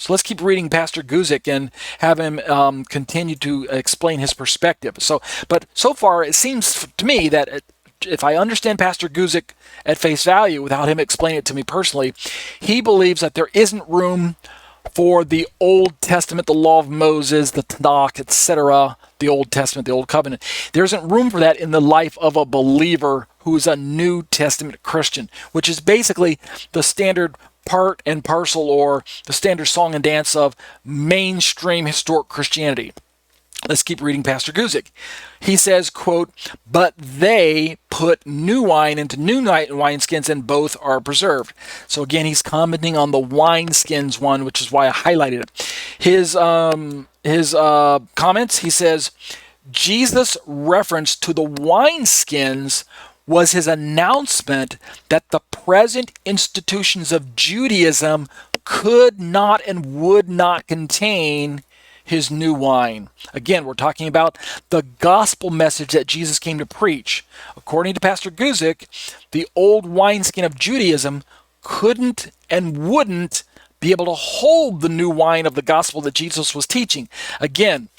So let's keep reading Pastor Guzik and have him continue to explain his perspective. But so far, it seems to me that if I understand Pastor Guzik at face value without him explaining it to me personally, he believes that there isn't room for the Old Testament, the Law of Moses, the Tanakh, etc., the Old Testament, the Old Covenant. There isn't room for that in the life of a believer who's a New Testament Christian, which is basically the standard part and parcel or the standard song and dance of mainstream historic Christianity. Let's keep reading Pastor Guzik. He says, quote, "But they put new wine into new wineskins, and both are preserved." So again, he's commenting on the wineskins one, which is why I highlighted it. His comments, he says, Jesus' reference to the wineskins was his announcement that the present institutions of Judaism could not and would not contain his new wine. Again, we're talking about the gospel message that Jesus came to preach. According to Pastor Guzik, the old wineskin of Judaism couldn't and wouldn't be able to hold the new wine of the gospel that Jesus was teaching. Again,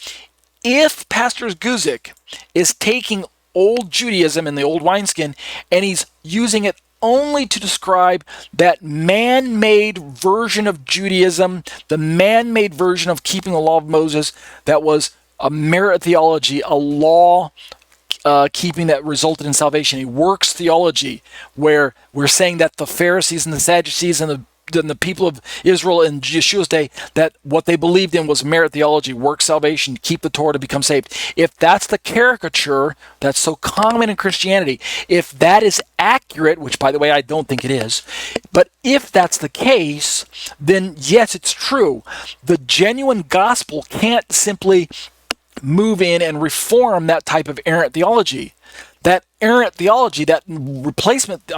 if Pastor Guzik is taking old Judaism and the old wineskin and he's using it only to describe that man-made version of Judaism, the man-made version of keeping the law of Moses, that was a merit theology, a law keeping that resulted in salvation, a works theology, where we're saying that the Pharisees and the Sadducees and the people of Israel in Yeshua's day, that what they believed in was merit theology, work salvation, keep the Torah to become saved. If that's the caricature that's so common in Christianity, if that is accurate, which by the way I don't think it is, but if that's the case, then yes, it's true. The genuine gospel can't simply move in and reform that type of errant theology. That errant theology, that replacement,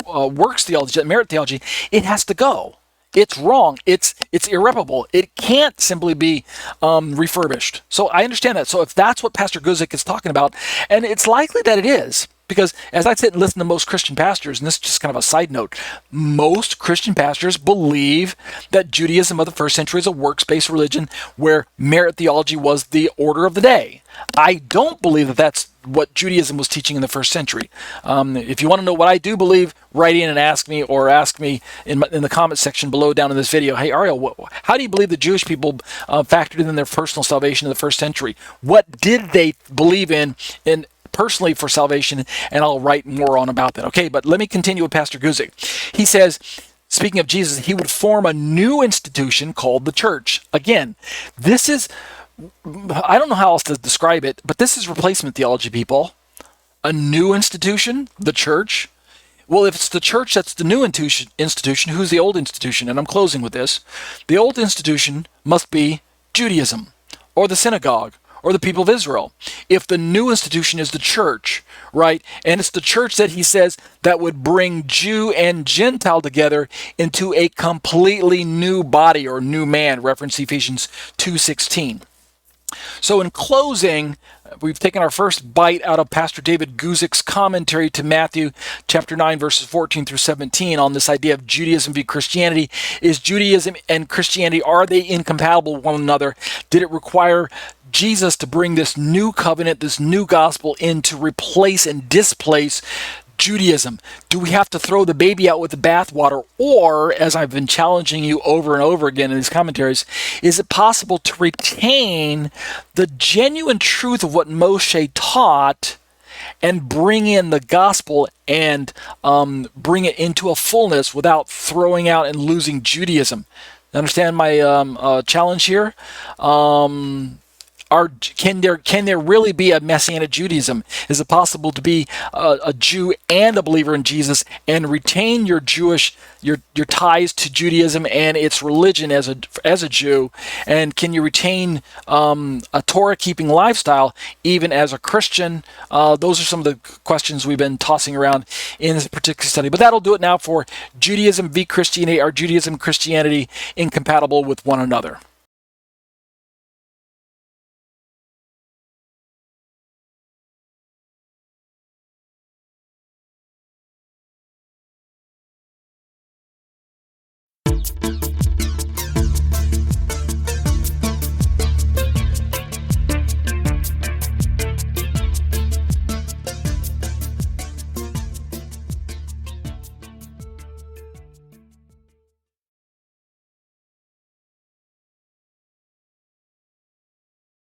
works theology, that merit theology, it has to go. It's wrong. It's irreparable. It can't simply be refurbished. So I understand that. So if that's what Pastor Guzik is talking about, and it's likely that it is, because as I sit and listen to most Christian pastors, and this is just kind of a side note, most Christian pastors believe that Judaism of the first century is a works-based religion where merit theology was the order of the day. I don't believe that that's what Judaism was teaching in the first century. If you want to know what I do believe, write in and ask me, or ask me in the comment section below down in this video. Hey, Ariel, how do you believe the Jewish people factored in their personal salvation in the first century? What did they believe in personally for salvation? And I'll write more on about that. Okay, but let me continue with Pastor Guzik. He says, speaking of Jesus, he would form a new institution called the church. Again, this is, I don't know how else to describe it, but this is replacement theology, people. A new institution, the church. Well, if it's the church that's the new institution, who's the old institution? And I'm closing with this. The old institution must be Judaism, or the synagogue, or the people of Israel. If the new institution is the church, right? And it's the church that he says that would bring Jew and Gentile together into a completely new body or new man, reference Ephesians 2:16. So in closing, we've taken our first bite out of Pastor David Guzik's commentary to Matthew chapter 9, verses 14 through 17 on this idea of Judaism v. Christianity. Is Judaism and Christianity, are they incompatible with one another? Did it require Jesus to bring this new covenant, this new gospel in to replace and displace Judaism? Do we have to throw the baby out with the bathwater? Or, as I've been challenging you over and over again in these commentaries, is it possible to retain the genuine truth of what Moshe taught and bring in the gospel and bring it into a fullness without throwing out and losing Judaism? Understand my challenge here? Can there really be a Messianic Judaism? Is it possible to be a Jew and a believer in Jesus and retain your ties to Judaism and its religion as a Jew? And can you retain a Torah-keeping lifestyle even as a Christian? Those are some of the questions we've been tossing around in this particular study. But that'll do it now for Judaism v. Christianity. Are Judaism and Christianity incompatible with one another?